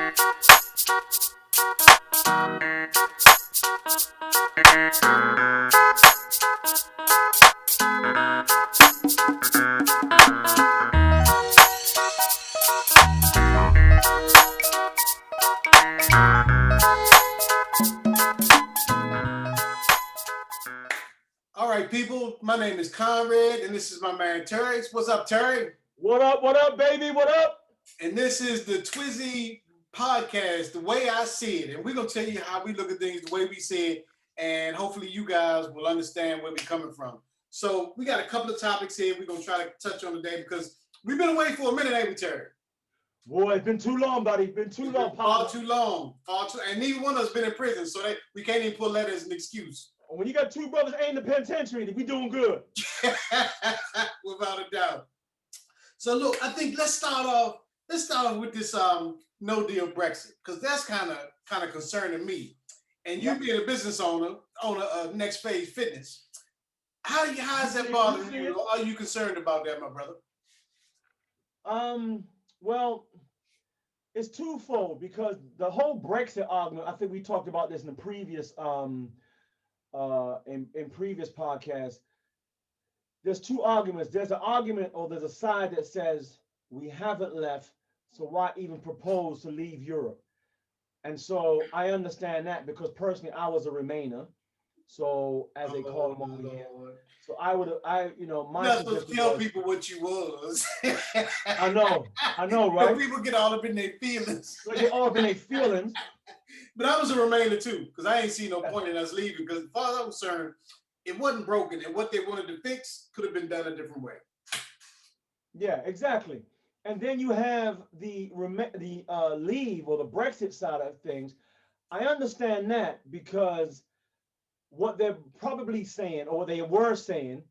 All right, people, my name is Konrad, and this is my man Terry. What's up, Terry? What up, baby? What up? And this is the TWISI podcast, the way I see it. And we're going to tell you how we look at things the way we see it, and hopefully you guys will understand where we're coming from. So we got a couple of topics here we're going to try to touch on today because we've been away for a minute, ain't we, Terry? Boy, it's been too long, buddy. Been too long. Far too long. And neither one of us been in prison, so we can't even put that as an excuse. When you got two brothers ain't in the penitentiary, we doing good. Without a doubt. So look, I think let's start off with this no deal Brexit, because that's kind of concerning me. And you being a business owner of Next Phase Fitness, how is that bothering you? Are you concerned about that, my brother? Well, it's twofold, because the whole Brexit argument, I think we talked about this in the previous in previous podcasts. There's two arguments. There's an argument, or there's a side that says we haven't left, so why even propose to leave Europe? And so I understand that, because personally I was a Remainer. So as they call them over here. So I not supposed to tell people what you was. I know, right? People get all up in their feelings. They get all up in their feelings. But I was a Remainer too, because I ain't see no point in us leaving, because as far as I'm concerned, it wasn't broken, and what they wanted to fix could have been done a different way. Yeah, exactly. And then you have the leave, or the Brexit side of things. I understand that, because what they're probably saying, or they were saying,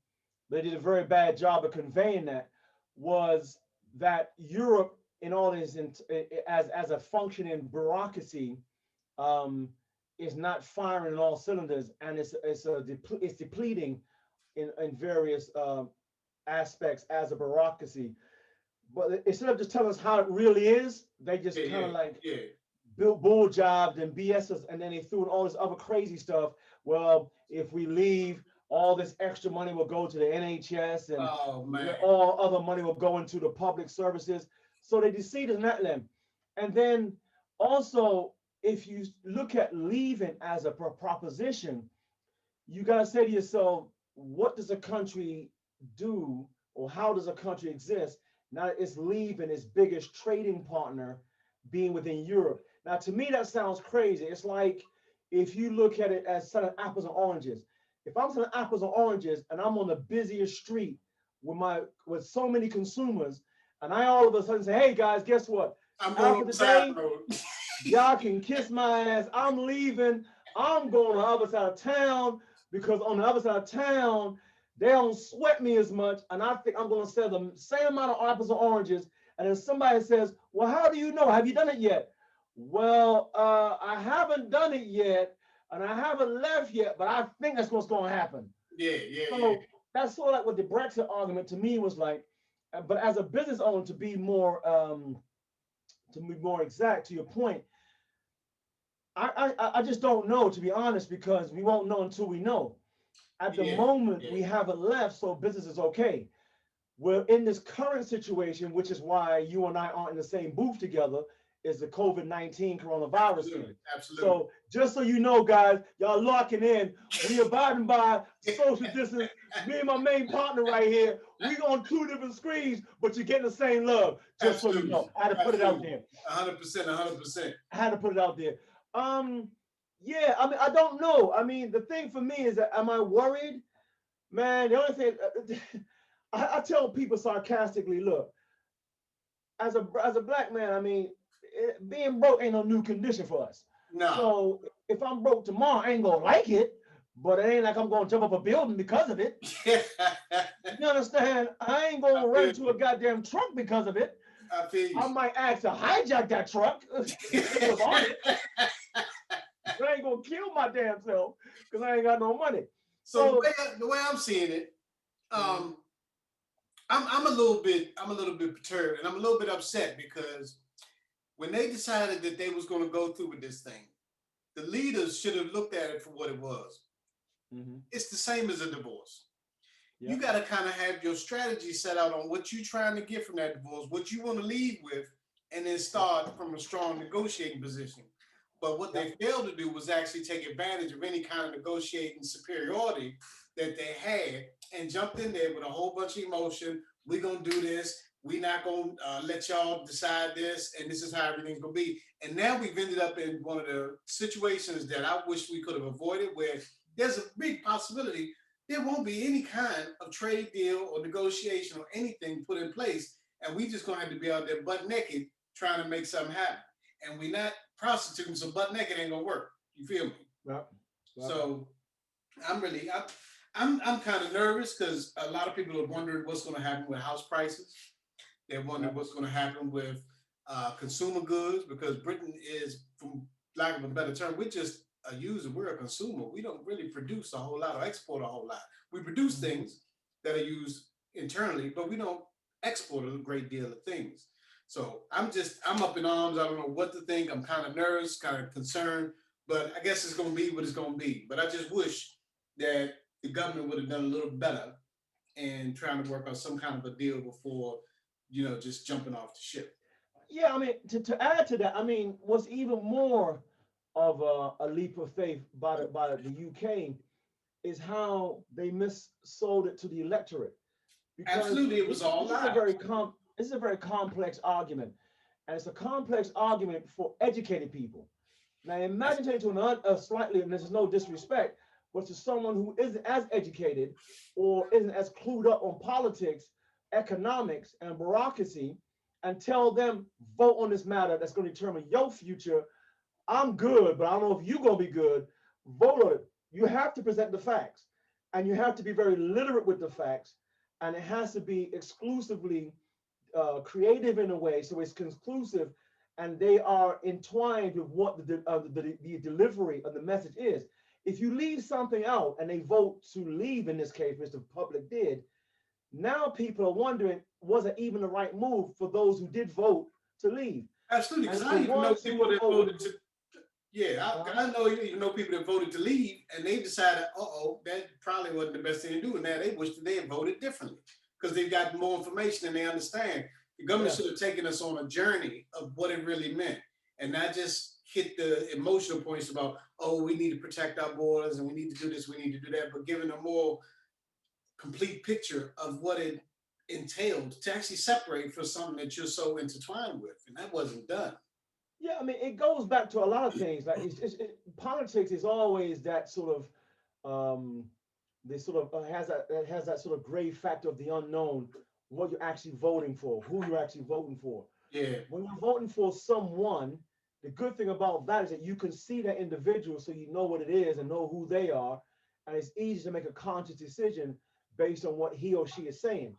they did a very bad job of conveying that, was that Europe, in all this, as a functioning bureaucracy, is not firing on all cylinders, and it's depleting in various aspects as a bureaucracy. But instead of just telling us how it really is, they just bull jobbed and BS us, and then they threw in all this other crazy stuff. Well, if we leave, all this extra money will go to the NHS, and all other money will go into the public services. So they deceived us in that limb. And then also, if you look at leaving as a proposition, you got to say to yourself, what does a country do, or how does a country exist now that it's leaving its biggest trading partner being within Europe? Now, to me, that sounds crazy. It's like if you look at it as selling apples and oranges. If I'm selling apples and oranges and I'm on the busiest street with so many consumers, and I all of a sudden say, hey guys, guess what? After the day, y'all can kiss my ass. I'm leaving. I'm going to the other side of town, because on the other side of town, they don't sweat me as much. And I think I'm going to sell the same amount of apples and oranges. And then somebody says, well, how do you know? Have you done it yet? Well, I haven't done it yet, and I haven't left yet, but I think that's what's going to happen. So that's sort of like what the Brexit argument to me was like. But as a business owner, to be more exact to your point, I just don't know, to be honest, because we won't know until we know. At the moment, we haven't left, so business is okay. We're in this current situation, which is why you and I aren't in the same booth together, is the COVID-19 coronavirus thing. Absolutely. So just so you know, guys, y'all locking in. We abiding by social distance. Me and my main partner right here, we on two different screens, but you're getting the same love. Just so you know, I had to put it out there. 100%. I had to put it out there. Yeah, I mean, I don't know. I mean, the thing for me is that, am I worried? Man, the only thing, I tell people sarcastically, look, as a black man, I mean, being broke ain't no new condition for us. No. So if I'm broke tomorrow, I ain't gonna like it, but it ain't like I'm gonna jump up a building because of it. You understand? I ain't gonna run into a goddamn truck because of it. I feel you. I might ask to hijack that truck. I ain't gonna kill my damn self because I ain't got no money. So the way I'm seeing it, I'm a little bit perturbed, and I'm a little bit upset, because when they decided that they was going to go through with this thing, the leaders should have looked at it for what it was. Mm-hmm. It's the same as a divorce. You Yep. got to kind of have your strategy set out on what you're trying to get from that divorce, what you want to leave with, and then Yep. start from a strong negotiating position. But what they Yep. failed to do was actually take advantage of any kind of negotiating superiority that they had and jumped in there with a whole bunch of emotion. We're going to do this. We're not going to let y'all decide this, and this is how everything's going to be. And now we've ended up in one of the situations that I wish we could have avoided, where there's a big possibility there won't be any kind of trade deal or negotiation or anything put in place. And we just gonna have to be out there butt naked trying to make something happen. And we're not prostituting, so butt naked ain't gonna work. You feel me? Yep. Yep. So I'm really I'm kind of nervous because a lot of people are wondering what's gonna happen with house prices. They're wondering Yep. what's gonna happen with consumer goods because Britain is, from lack of a better term, we're just a user, we're a consumer. We don't really produce a whole lot or export a whole lot. We produce Mm-hmm. things that are used internally, but we don't export a great deal of things. So I'm up in arms. I don't know what to think. I'm kind of nervous, kind of concerned, but I guess it's gonna be what it's gonna be. But I just wish that the government would have done a little better in trying to work out some kind of a deal before, just jumping off the ship. Yeah, I mean, to add to that, I mean, what's even more of a leap of faith by the UK is how they missold it to the electorate, because Absolutely, it was all lies. this is a very complex argument, and it's a complex argument for educated people. Now, That's, imagine taking to a slightly, and this is no disrespect, but to someone who isn't as educated or isn't as clued up on politics, economics, and bureaucracy, and tell them vote on this matter that's going to determine your future. I'm good, but I don't know if you're going to be good. Vote on it. You have to present the facts, and you have to be very literate with the facts, and it has to be exclusively creative in a way so it's conclusive and they are entwined with what the delivery of the message is. If you leave something out and they vote to leave, in this case, which the public did, now people are wondering, was it even the right move for those who did vote to leave? absolutely, And because the I even know ones people who that voted, voted to. Yeah, uh, I know even know people that voted to leave, and they decided, that probably wasn't the best thing to do, and now they wish that they had voted differently because they've got more information and they understand. The government yeah, should have taken us on a journey of what it really meant, and not just hit the emotional points about, we need to protect our borders and we need to do this, we need to do that, but giving a more complete picture of what it entailed to actually separate for something that you're so intertwined with, and that wasn't done. yeah. I mean, it goes back to a lot of things. Like politics is always that sort of this sort of has that sort of gray factor of the unknown, what you're actually voting for, who you're actually voting for. Yeah, When you're voting for someone, the good thing about that is that you can see that individual so you know what it is and know who they are, and it's easy to make a conscious decision based on what he or she is saying.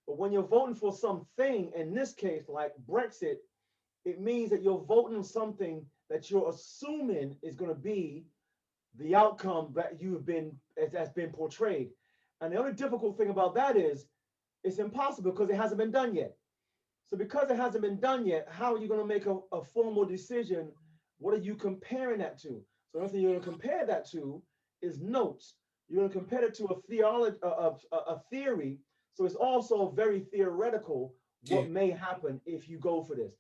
But when you're voting for something, in this case like Brexit, it means that you're voting on something that you're assuming is going to be the outcome that you've been that's been portrayed. And the only difficult thing about that is it's impossible because it hasn't been done yet. So because it hasn't been done yet, how are you going to make a formal decision? What are you comparing that to? So the only thing you're going to compare that to is notes. You're going to compare it to a theology, a theory. So it's also very theoretical yeah. what may happen if you go for this.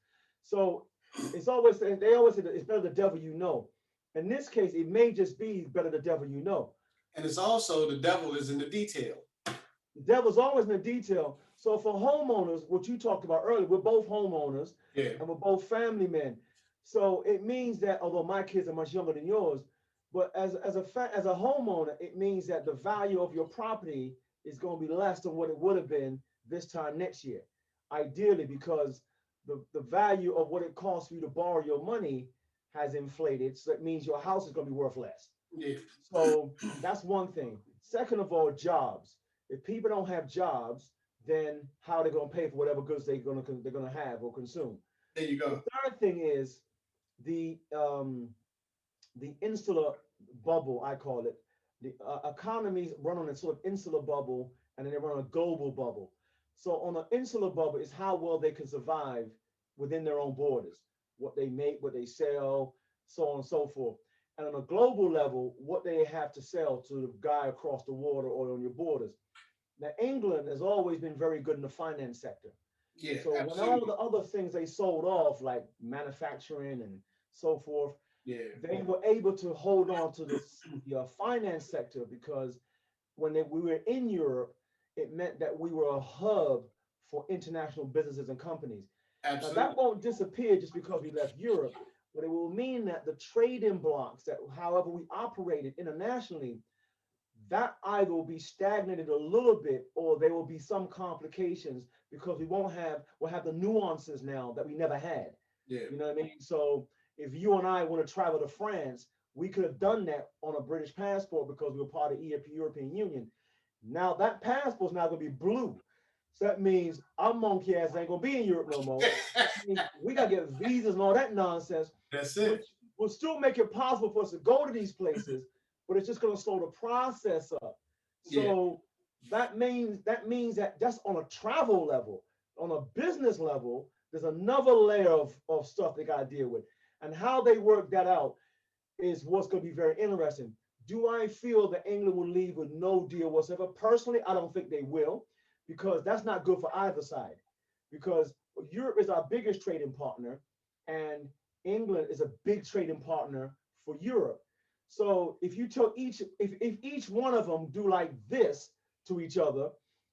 So it's always they always say that it's better the devil you know. In this case, it may just be better the devil you know. And it's also the devil is in the detail. The devil's always in the detail. So for homeowners, what you talked about earlier, we're both homeowners Yeah, and we're both family men. So it means that although my kids are much younger than yours, but as a homeowner, it means that the value of your property is going to be less than what it would have been this time next year. Ideally, because the value of what it costs for you to borrow your money has inflated. So it means your house is going to be worth less. yeah. So that's one thing. Second of all, jobs. If people don't have jobs, then how are they going to pay for whatever goods they're gonna have or consume? There you The go. third thing is the um, the insular bubble, I call it. The economies run on a sort of insular bubble, and then they run on a global bubble. So on an insular bubble is how well they can survive within their own borders. what they make, what they sell, so on and so forth. And on a global level, what they have to sell to the guy across the water or on your borders. Now, England has always been very good in the finance sector. Yeah, So when all absolutely. the other things they sold off, like manufacturing and so forth, Yeah, they were able to hold on to the finance sector because we were in Europe, it meant that we were a hub for international businesses and companies. Now that absolutely. won't disappear just because we left Europe, but it will mean that the trading blocks that however we operated internationally, that either will be stagnated a little bit or there will be some complications because we'll have the nuances now that we never had. Yeah, You know what I mean? So if you and I want to travel to France, we could have done that on a British passport because we were part of the European Union. Now that passport's now going to be blue. So that means our monkey ass ain't going to be in Europe no more. That means we got to get visas and all that nonsense, that's which it. will still make it possible for us to go to these places, but it's just going to slow the process up. Yeah, So that that's on a travel level. On a business level, there's another layer of stuff they got to deal with. And how they work that out is what's going to be very interesting. Do I feel that England will leave with no deal whatsoever? Personally, I don't think they will, because that's not good for either side. Because Europe is our biggest trading partner, and England is a big trading partner for Europe. So if you took if each one of them do like this to each other,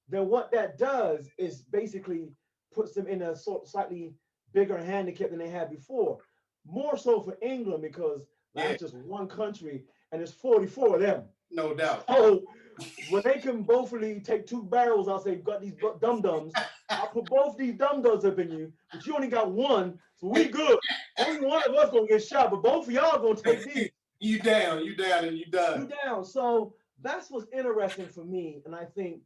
then what that does is basically puts them in a slightly bigger handicap than they had before. More so for England because yeah, that's just one country and there's 44 of them. no doubt. So when they can both really take two barrels, I'll say, got these dum dums. I'll put both these dum dums up in you, but you only got one, so we good. Only one of us gonna get shot, but both of y'all gonna take these. You down, and you done. You down. So that's what's interesting for me, and I think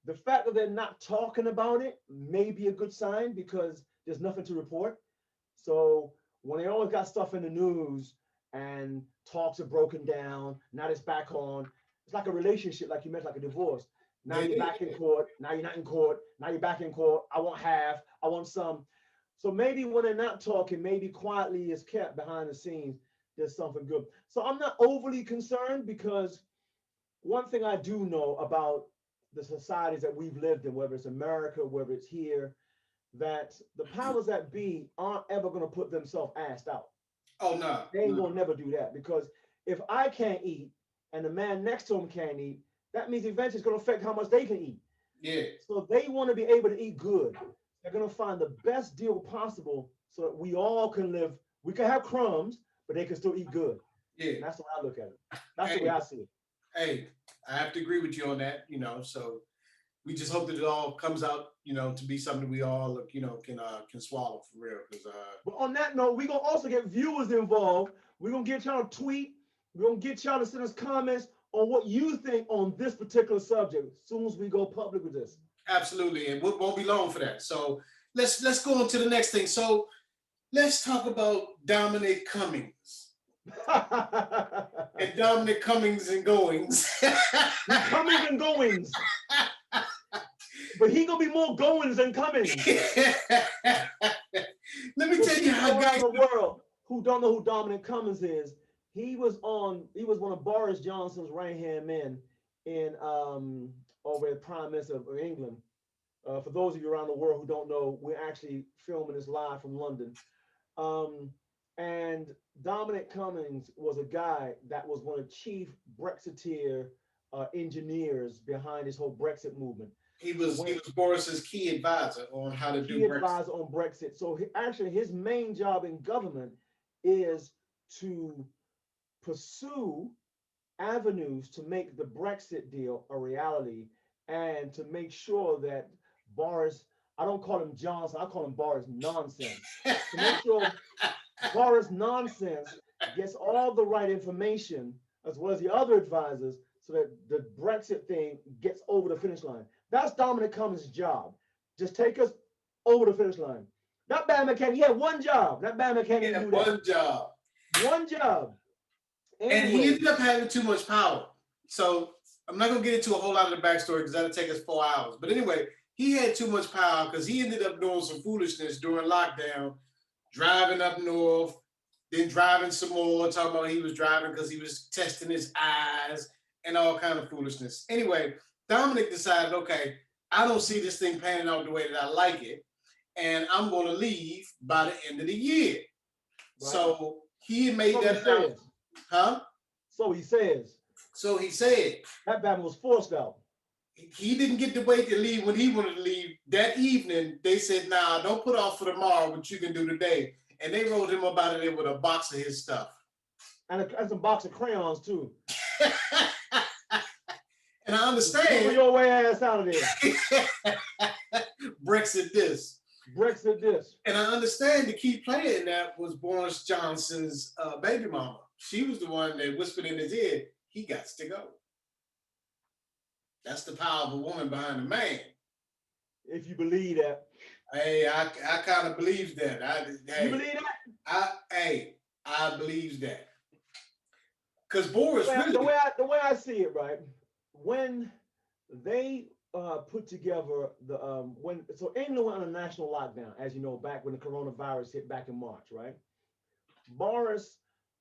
the fact that they're not talking about it may be a good sign because there's nothing to report. So when they always got stuff in the news and talks are broken down, now it's back on. It's like a relationship, like you mentioned, like a divorce. Now It you're is. back in court. Now you're not in court. Now you're back in court. I want half. I want some. So maybe when they're not talking, maybe quietly is kept behind the scenes. There's something good. So I'm not overly concerned because one thing I do know about the societies that we've lived in, whether it's America, whether it's here, that the powers that be aren't ever going to put themselves assed out. Oh no, They ain't no. going to never do that because if I can't eat and the man next to him can't eat, that means eventually it's going to affect how much they can eat. Yeah, So they want to be able to eat good. They're going to find the best deal possible so that we all can live. We can have crumbs, but they can still eat good. yeah. And that's the way I look at it. That's the way Hey, I see it. hey, I have to agree with you on that. So we just hope that it all comes out, to be something we all, can swallow for real. Because But on that note, we're gonna also get viewers involved. We're gonna get y'all to tweet. We're gonna get y'all to send us comments on what you think on this particular subject as soon as we go public with this. absolutely, and we won't be long for that. So let's go on to the next thing. So let's talk about Dominic Cummings and Dominic Cummings and goings. Comings and goings, but he gonna be more goings than comings. Let me For tell you people how around guys. the world who don't know who Dominic Cummings is, he was one of Boris Johnson's right hand men in over at Prime Minister of England. For those of you around the world who don't know, we're actually filming this live from London. Um, and Dominic Cummings was a guy that was one of the chief Brexiteer engineers behind this whole Brexit movement. He So was when Boris's key advisor on how to do key Brexit. advisor on Brexit, so actually his main job in government is to pursue avenues to make the Brexit deal a reality and to make sure that Boris, I don't call him Johnson, I call him Boris nonsense, to make sure Boris nonsense gets all the right information as well as the other advisors so that the Brexit thing gets over the finish line. That's Dominic Cummings' job. Just take us over the finish line. That bad mechanic, he had one job. That bad mechanic He didn't had do that. one job. One job. And he Anyway, ended up having too much power. So I'm not gonna get into a whole lot of the backstory because that'll take us 4 hours. But anyway, he had too much power because he ended up doing some foolishness during lockdown driving up north, then driving some more, talking about he was driving because he was testing his eyes and all kind of foolishness. Anyway, Dominic decided, okay, I don't see this thing panning out the way that I like it, and I'm going to leave by the end of the year. Right. So he made so that announcement. Huh? So he says. So he said. That battle was forced out. He didn't get to wait to leave when he wanted to leave. That evening, they said, nah, don't put off for tomorrow what you can do today. And they wrote him up out of there with a box of his stuff. And some box of crayons, too. And I understand. Move your way ass out of there. Brexit this. Brexit this. And I understand the key player in that was Boris Johnson's baby mama. She was the one that whispered in his ear, he got to go. That's the power of a woman behind a man. If you believe that. Hey, I kind of believe that. You believe that? I believe that. Because Boris the way I see it, right? When they put together so England went on a national lockdown, as you know, back when the coronavirus hit back in March, right? Boris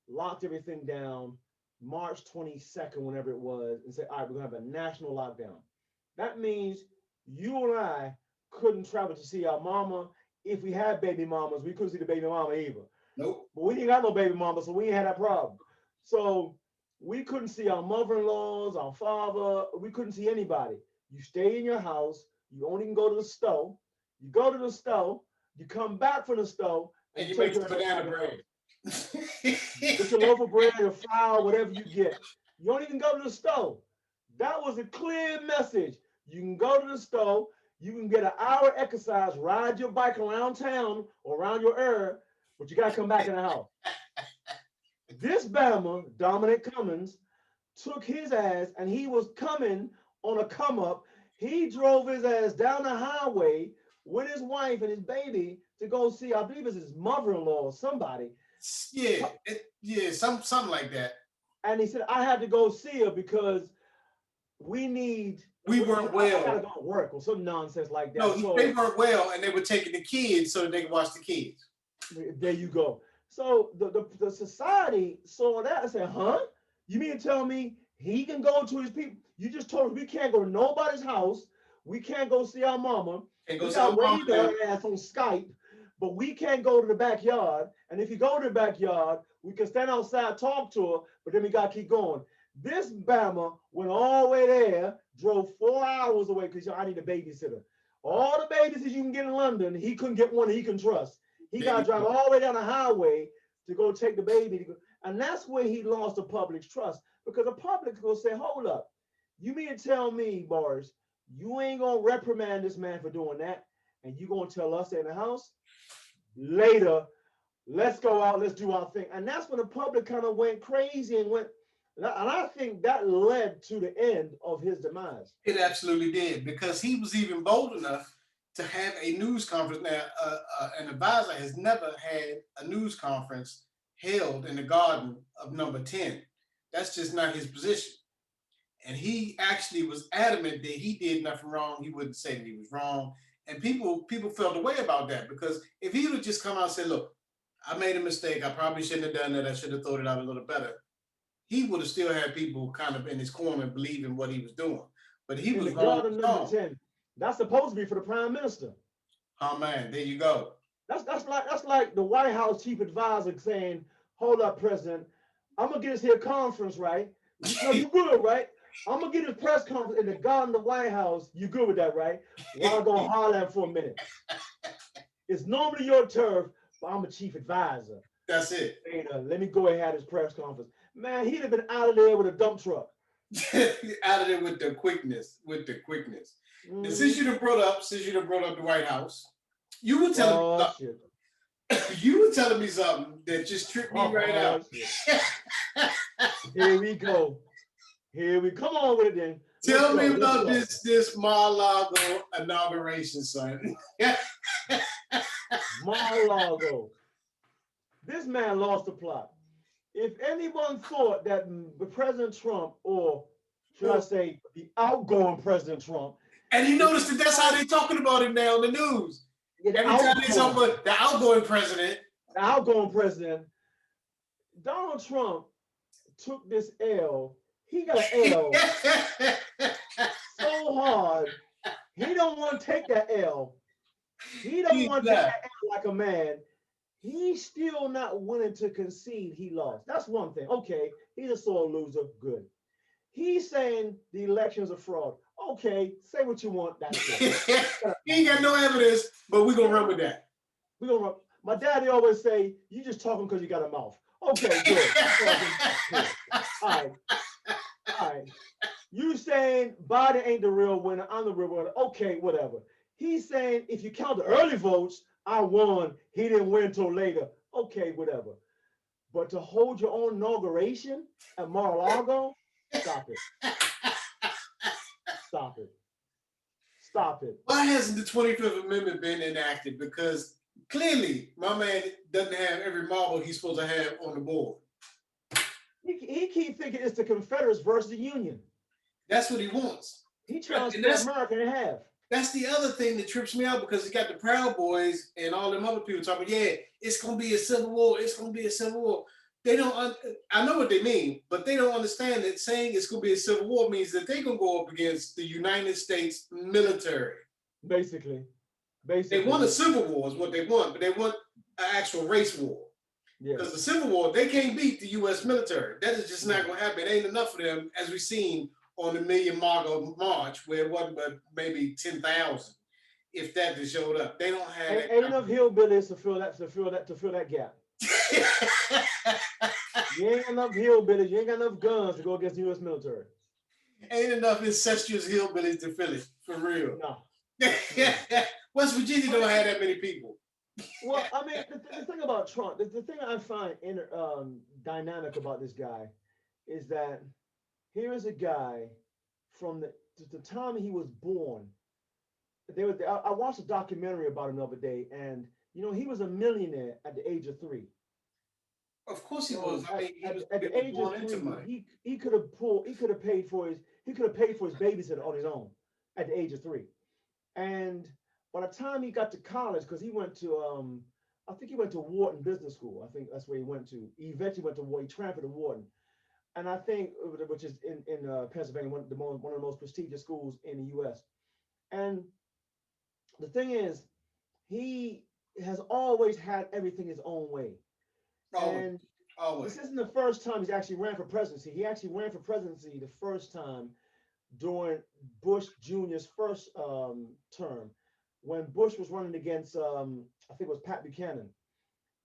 locked everything down March 22nd, whenever it was, and said, all right, we're gonna have a national lockdown. That means you and I couldn't travel to see our mama. If we had baby mamas, we couldn't see the baby mama either. Nope. But we didn't got no baby mama, so we ain't had that problem. So we couldn't see our mother-in-laws, our father, we couldn't see anybody. You stay in your house, you only can go to the store. You go to the store, you come back from the store, and you make some banana bread. Get your loaf of bread or flour, whatever you get. You don't even go to the store. That was a clear message. You can go to the store, you can get an hour exercise, ride your bike around town or around your area, but you got to come back in the house. This Bama, Dominic Cummings, took his ass and he was coming on a come up. He drove his ass down the highway with his wife and his baby to go see, I believe it's his mother-in-law or somebody. Yeah, something like that. And he said, I had to go see her because we weren't well. I gotta go to work or some nonsense like that. No, so, they weren't well, and they were taking the kids so that they could watch the kids. There you go. So the society saw that and said, huh? You mean to tell me he can go to his people? You just told us we can't go to nobody's house. We can't go see our mama. We got wave her ass on Skype, but we can't go to the backyard. And if you go to the backyard, we can stand outside, talk to her, but then we got to keep going. This Bama went all the way there, drove 4 hours away because I need a babysitter. All the babysitters you can get in London, he couldn't get one he can trust. He got to drive all the way down the highway to go take the baby. And that's where he lost the public's trust, because the public will say, hold up, you mean to tell me, Boris, you ain't going to reprimand this man for doing that, and you going to tell us in the house? Later, let's go out, let's do our thing. And that's when the public kind of went crazy and went, and I think that led to the end of his demise. It absolutely did, because he was even bold enough to have a news conference. Now, an advisor has never had a news conference held in the garden of number 10. That's just not his position. And he actually was adamant that he did nothing wrong. He wouldn't say that he was wrong. And people felt away about that, because if he would just come out and say, look, I made a mistake. I probably shouldn't have done that. I should have thought it out a little better. He would have still had people kind of in his corner believing what he was doing. But he was wrong. Number 10. That's supposed to be for the prime minister. Oh man, there you go. That's like the White House chief advisor saying, hold up, President, I'm gonna get this here conference, right? You good, right? I'm gonna get this press conference in the garden of the White House. You good with that, right? Well, I'm gonna holler at him for a minute. It's normally your turf, but I'm a chief advisor. That's it. Let me go ahead and have this press conference. Man, he'd have been out of there with a dump truck. Out of there with the quickness. Mm-hmm. And since you done brought up the White House, you were telling me something that just tripped me right out. Here we go. Come on with it then. Tell me about this Mar-a-Lago inauguration, son. Mar-a-Lago. This man lost the plot. If anyone thought that President Trump, or should I say the outgoing President Trump, and you notice that's how they're talking about him now on the news. Every time they talk about the outgoing president outgoing president, Donald Trump took this L. He got an L so hard. He don't want to take that L. He don't He's want to take not. that L like a man. He's still not willing to concede he lost. That's one thing. Okay, he's a sore loser. Good. He's saying the election's a fraud. Okay, say what you want. That's it. He ain't got no evidence, but we're gonna run with that. We gonna run. My daddy always say, "You just talking because you got a mouth." Okay, good. Good. All right, all right. You saying Biden ain't the real winner? I'm the real winner. Okay, whatever. He's saying if you count the early votes, I won. He didn't win until later. Okay, whatever. But to hold your own inauguration at Mar-a-Lago, stop it. Stop it. Stop it. Why hasn't the 25th Amendment been enacted? Because clearly my man doesn't have every marble he's supposed to have on the board. He keep thinking it's the Confederates versus the Union. That's what he wants. He trying to split America in half. That's the other thing that trips me out, because he got the Proud Boys and all them other people talking, yeah, it's going to be a civil war. It's going to be a civil war. They don't, I know what they mean, but they don't understand that saying it's going to be a civil war means that they're going to go up against the United States military. Basically. They want a civil war is what they want, but they want an actual race war. Because the Civil War, they can't beat the U.S. military. That is just not going to happen. It ain't enough for them, as we've seen on the Million Margo March, where it wasn't but maybe 10,000, if that just showed up. They don't have ain't enough hillbillies to fill that gap. You ain't enough hillbillies. You ain't got enough guns to go against the U.S. military. Ain't enough incestuous hillbillies to fill it, for real. No. West Virginia don't have that many people. Well, I mean, the thing about Trump, the thing I find dynamic about this guy is that here is a guy from the time he was born. I watched a documentary about him the other day, and he was a millionaire at the age of 3. Of course he was. I mean, at the age of 3, he could have paid for his babysitter on his own at the age of 3, and by the time he got to college, because he went to I think he went to Wharton Business School. I think that's where he went to. He eventually went to Wharton. He transferred to Wharton, and I think which is in Pennsylvania, one of the most prestigious schools in the U.S. And the thing is, he has always had everything his own way. And this isn't the first time he's actually ran for presidency. He actually ran for presidency the first time during Bush Jr.'s first term, when Bush was running against, I think it was Pat Buchanan.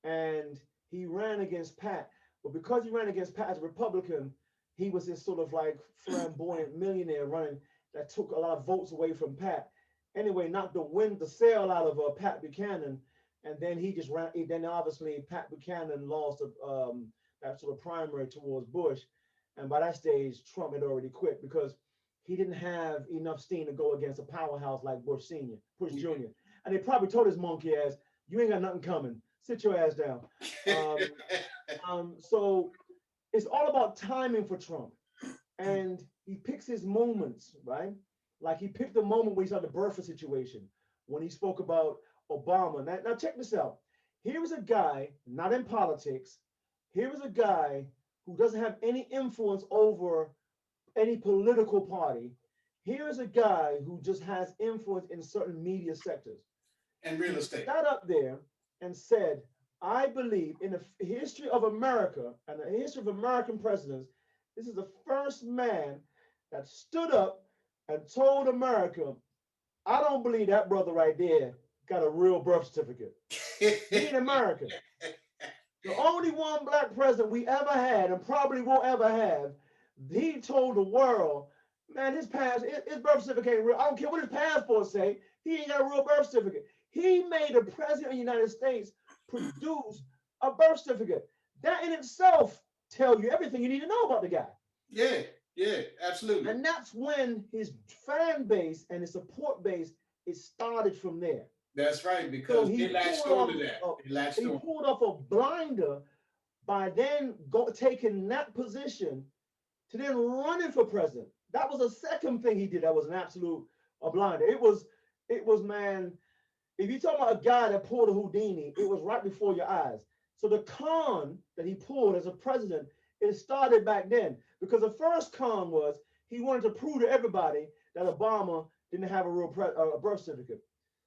And he ran against Pat. But because he ran against Pat as a Republican, he was this sort of like flamboyant millionaire running that took a lot of votes away from Pat. Anyway, knocked the sail out of Pat Buchanan. And then he just ran. Then obviously Pat Buchanan lost that sort of primary towards Bush. And by that stage, Trump had already quit because he didn't have enough steam to go against a powerhouse like Bush Sr., Bush Jr. And they probably told his monkey ass, "You ain't got nothing coming. Sit your ass down." So it's all about timing for Trump. And he picks his moments, right? Like he picked the moment when he saw the birther situation, when he spoke about Obama. Now check this out. Here is a guy, not in politics. Here is a guy who doesn't have any influence over any political party. Here is a guy who just has influence in certain media sectors. And real estate. He got up there and said, I believe in the history of America and the history of American presidents, this is the first man that stood up and told America, I don't believe that brother right there got a real birth certificate. He in America. The only one black president we ever had and probably will ever have, he told the world, man, his birth certificate ain't real. I don't care what his passport say. He ain't got a real birth certificate. He made the president of the United States produce a birth certificate. That in itself tells you everything you need to know about the guy. Yeah, absolutely. And that's when his fan base and his support base is started from there. That's right, because he latched on to that. He pulled off a blinder by then taking that position to then running for president. That was the second thing he did. That was an absolute blinder. It was, man, if you talk about a guy that pulled a Houdini, it was right before your eyes. So the con that he pulled as a president, it started back then because the first con was he wanted to prove to everybody that Obama didn't have a real birth certificate.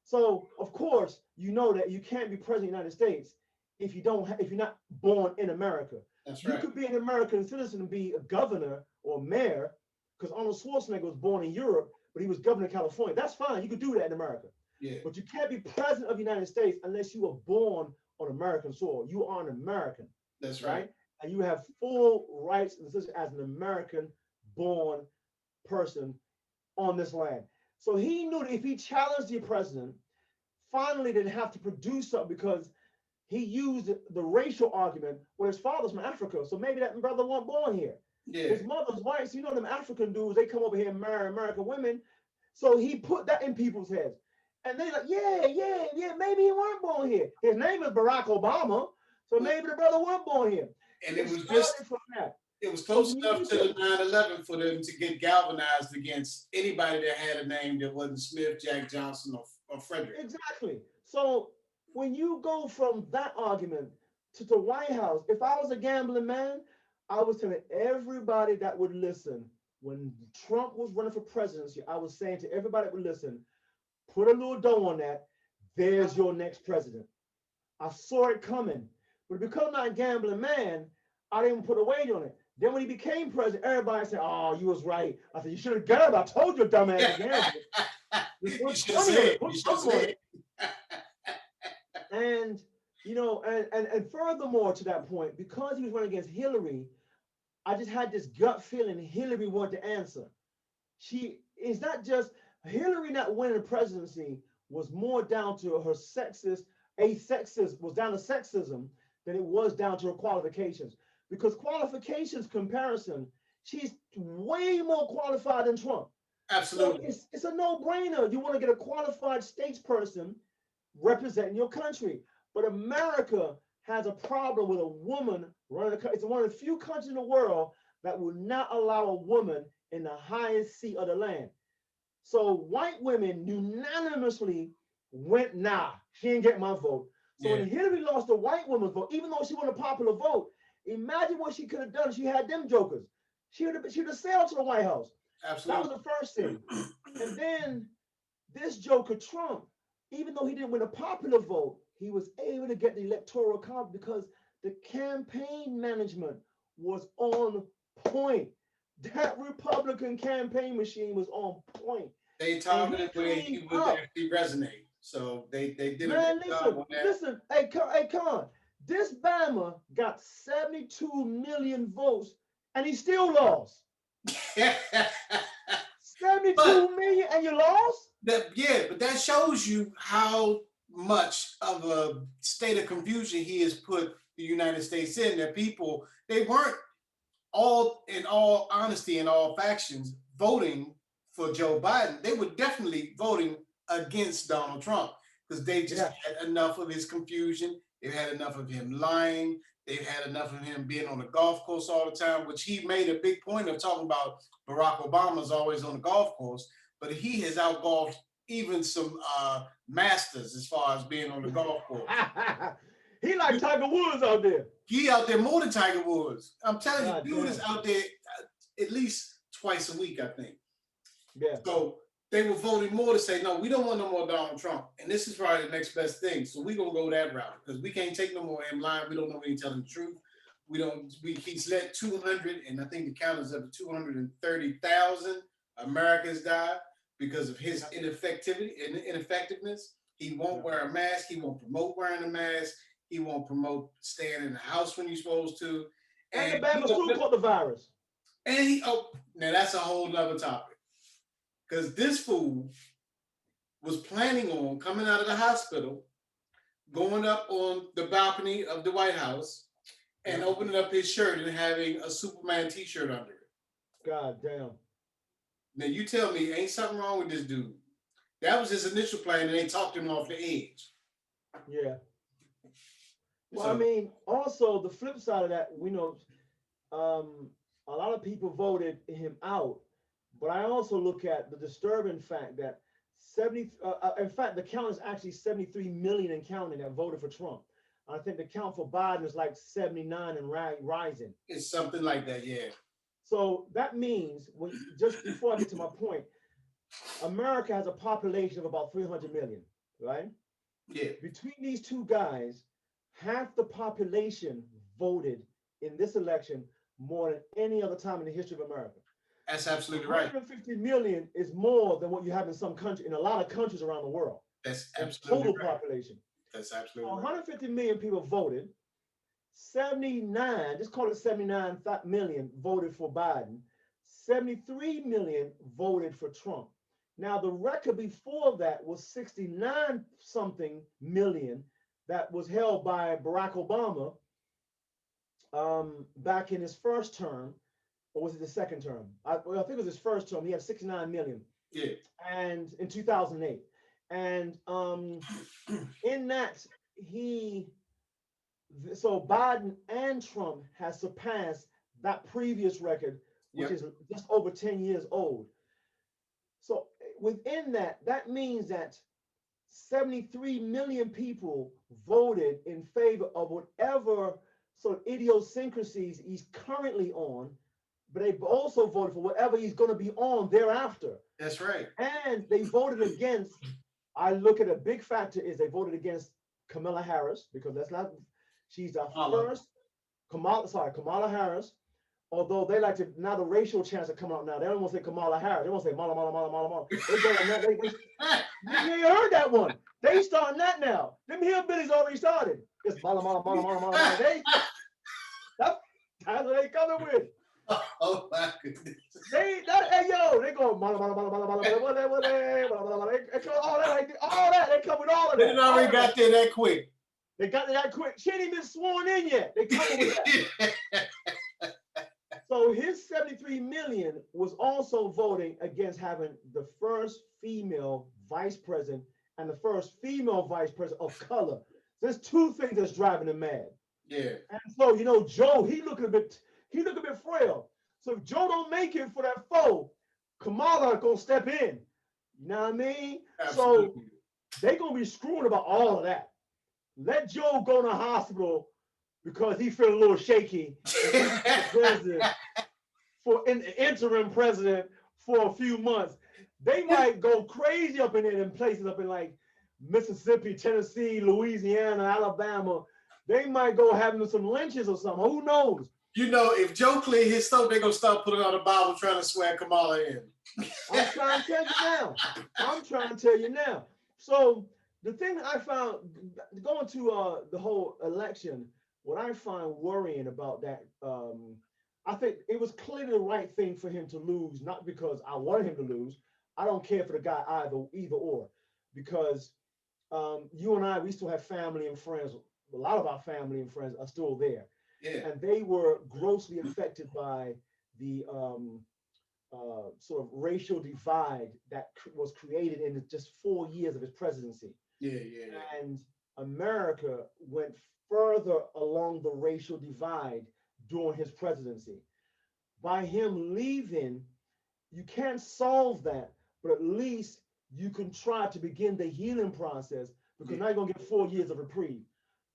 So of course, you know that you can't be president of the United States if you don't if you're not born in America. That's You right. could be an American citizen and be a governor or mayor because Arnold Schwarzenegger was born in Europe, but he was governor of California. That's fine. You could do that in America. Yeah, But you can't be president of the United States unless you were born on American soil. You are an American, that's right. right? And you have full rights and decisions as an American born person on this land. So he knew that if he challenged the president, finally they'd have to produce something because he used the racial argument. Well, his father's from Africa, so maybe that brother wasn't born here. Yeah, His mother's white, so you know them African dudes, they come over here and marry American women. So he put that in people's heads. And they like, yeah, maybe he weren't born here. His name is Barack Obama, so maybe the brother weren't born here. and It it was just started from that. it was So close when you enough look to at the 9/11 for them to get galvanized against anybody that had a name that wasn't Smith, Jack Johnson, or Frederick. exactly. So when you go from that argument to the White House, if I was a gambling man, I was telling everybody that would listen when Trump was running for presidency, I was saying to everybody that would listen, put a little dough on that. There's your next president. I saw it coming. But because I'm not a gambling man, I didn't put a weight on it. Then when he became president, everybody said, "Oh, you was right." I said, "You should have gambled. I told you, dumbass, to gamble. Just You put should have 20 on said. it, put You should have something on said. it." And and furthermore to that point, because he was running against Hillary, I just had this gut feeling Hillary wanted to answer. She is not just Hillary not winning the presidency was more down to her sexist was down to sexism than it was down to her qualifications. Because qualifications comparison, she's way more qualified than Trump. So Absolutely. it's a no-brainer. You want to get a qualified statesperson representing your country. But America has a problem with a woman running the country. It's one of the few countries in the world that will not allow a woman in the highest seat of the land. So white women unanimously went, nah, she ain't get my vote. So Yeah, when Hillary lost the white woman's vote, even though she won a popular vote, imagine what she could have done. She had them jokers. She would have sailed to the White House. That was absolutely. the first thing. And then this joker Trump, even though he didn't win a popular vote, he was able to get the electoral college because the campaign management was on point. That Republican campaign machine was on point, They and he targeted where he cleaned would up. actually resonate. So they did a Man, good job listen, on that. listen. Hey, Con, this Bama got 72 million votes, and he still lost. But 72 million, and you lost? but that shows you how much of a state of confusion he has put the United States in. That people they weren't all in all honesty in all factions voting for Joe Biden. They were definitely voting against Donald Trump because they just Yeah. had enough of his confusion. They've had enough of him lying. They've had enough of him being on the golf course all the time, which he made a big point of talking about. Barack Obama's always on the golf course, but he has outgolfed even some masters as far as being on the golf course. He like Tiger Woods out there. He out there more than Tiger Woods. I'm telling you, God dude is damn. out there at least twice a week, I think. Yeah. So they were voting more to say, no, we don't want no more Donald Trump. And this is probably the next best thing. So we're gonna go that route because we can't take no more him lying. We don't know when he's telling the truth. He's let 200, and I think the count is up to 230,000 Americans die because of his ineffectiveness. He won't wear a mask, he won't promote wearing a mask, he won't promote staying in the house when you're supposed to. And the Bama still caught the virus. Now that's a whole nother topic. Because this fool was planning on coming out of the hospital, going up on the balcony of the White House, and opening up his shirt and having a Superman t-shirt under it. God damn. Now you tell me, ain't something wrong with this dude? That was his initial plan, and they talked him off the edge. Yeah. Well, I So, mean, also the flip side of that, we know a lot of people voted him out, but I also look at the disturbing fact that 70, in fact, the count is actually 73 million and counting that voted for Trump. I think the count for Biden is like 79 and rising. It's something like that, yeah. So that means, just before I get to my point, America has a population of about 300 million, right? Yeah. Between these two guys, half the population voted in this election more than any other time in the history of America. That's absolutely right. 150 million is more than what you have in some country, in a lot of countries around the world. That's In absolutely total right. population. That's So absolutely right. 150 million people voted. 79, just call it 79 million voted for Biden. 73 million voted for Trump. Now, the record before that was 69 something million that was held by Barack Obama back in his first term, or was it the second term? I think it was his first term. He had 69 million. Yeah. And in 2008. And in that, so Biden and Trump has surpassed that previous record, which is just over 10 years old. So within that, that means that 73 million people voted in favor of whatever sort of idiosyncrasies he's currently on, but they also voted for whatever he's going to be on thereafter. That's right. And they voted against, I look at a big factor is they voted against Kamala Harris, because that's not, she's the first, Kamala Harris, although they like to, now the racial chants are coming out now. They don't want to say Kamala Harris. They want to say Mala, Mala, Mala, Mala, Mala. They go on that. You ain't heard that one. They starting that now. Them hillbillies already started. It's Mala, Mala, Mala, Mala, Mala, Mala. That's what they coming with. Oh my goodness. They go Mala, Mala, Mala, Mala, Mala, all that. They come with all of that. They already got there that quick. They got that quick. She ain't even been sworn in yet. They coming with that. So his 73 million was also voting against having the first female vice president and the first female vice president of color. There's two things that's driving him mad. Yeah. And so, you know, Joe, he looking a bit frail. So if Joe don't make it for that foe, Kamala gonna step in. You know what I mean? Absolutely. So they gonna be screwing about all of that. Let Joe go to the hospital because he feel a little shaky. President for an interim president for a few months. They might go crazy up in places up in like Mississippi, Tennessee, Louisiana, Alabama. They might go having some lynches or something. Who knows? You know, if Joe clear his stuff, they're gonna start putting on the Bible trying to swear Kamala in. I'm trying to tell you now. So the thing that I found going to the whole election, what I find worrying about that, I think it was clearly the right thing for him to lose, not because I wanted him to lose. I don't care for the guy either or, because you and I, we still have family and friends. A lot of our family and friends are still there. Yeah. And they were grossly affected by the sort of racial divide that was created in just 4 years of his presidency. Yeah. And America went further along the racial divide during his presidency. By him leaving, you can't solve that, but at least you can try to begin the healing process, because now you're gonna get 4 years of reprieve.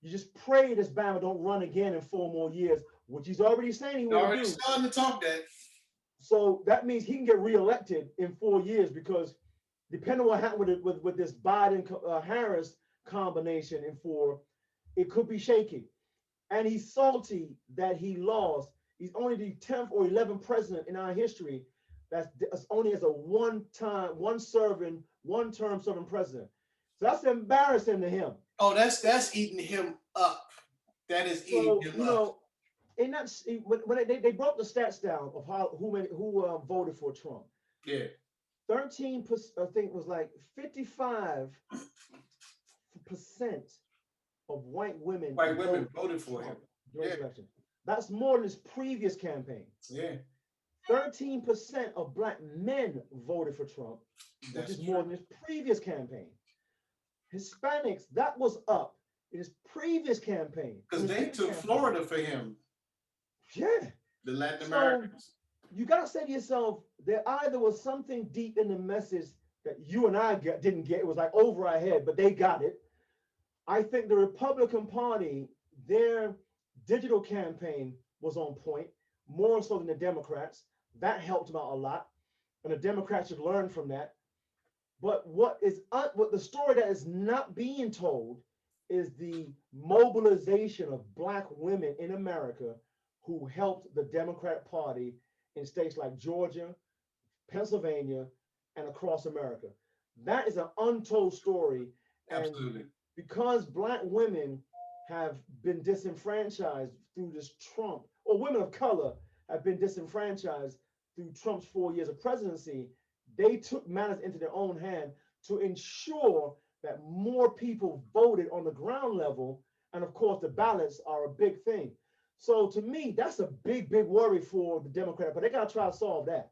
You just pray this Bama don't run again in 4 more years, which he's already saying he will do. Starting to talk that. So that means he can get reelected in 4 years, because depending on what happened with this Biden Harris combination in 4, it could be shaky. And he's salty that he lost. He's only the 10th or 11th president in our history that's only as a one-term serving president. So that's embarrassing to him. Oh, that's eating him up. That is eating him up. You know, in that, when they broke the stats down of who voted for Trump. Yeah. 13%, I think it was like 55% of white women voted for him during the election. That's more than his previous campaign. Yeah. 13% of black men voted for Trump, which is more than his previous campaign. Hispanics, that was up in his previous campaign. Because they took Florida for him. Yeah. The Latin Americans. You got to say to yourself, there either was something deep in the message that you and I didn't get. It was like over our head, but they got it. I think the Republican Party, their digital campaign was on point, more so than the Democrats. That helped them out a lot, and the Democrats should learn from that. But what the story that is not being told is the mobilization of Black women in America who helped the Democratic Party in states like Georgia, Pennsylvania, and across America. That is an untold story. And Absolutely. because Black women have been disenfranchised through this Trump, or women of color have been disenfranchised through Trump's 4 years of presidency, they took matters into their own hand to ensure that more people voted on the ground level. And of course, the ballots are a big thing. So to me, that's a big, big worry for the Democrat, but they got to try to solve that.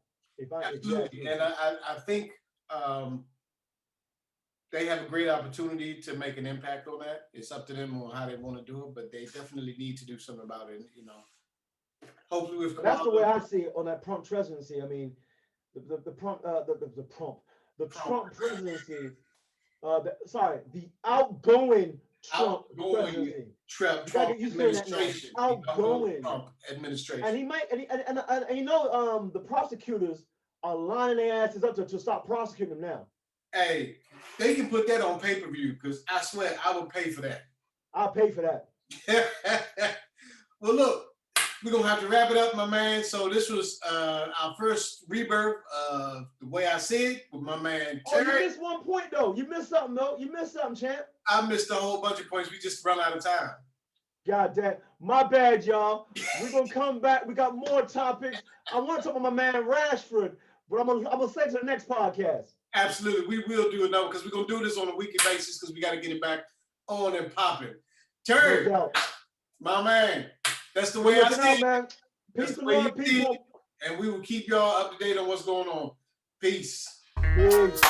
Absolutely. And I think they have a great opportunity to make an impact on that. It's up to them on how they want to do it, but they definitely need to do something about it. You know, hopefully we've come That's out the way I see it on that Trump presidency. I mean, the Trump presidency. The outgoing Trump presidency. Trump administration. Outgoing Trump administration. And he might, and you know, the prosecutors are lining their asses up to stop prosecuting him now. Hey, they can put that on pay-per-view because I swear I will pay for that. I'll pay for that. Well, look, we're gonna have to wrap it up, my man. So this was our first rebirth of The Way I See It with my man Terry. Oh, you missed one point though. You missed something though. You missed something, champ. I missed a whole bunch of points. We just run out of time. God damn, my bad, y'all. We're gonna come back. We got more topics. I want to talk about my man Rashford, but I'm gonna say to the next podcast. Absolutely, we will do another because we're gonna do this on a weekly basis because we got to get it back on and popping. Terry, my man, that's the way I see it. Man. Peace and love, people. And we will keep y'all up to date on what's going on. Peace. Peace.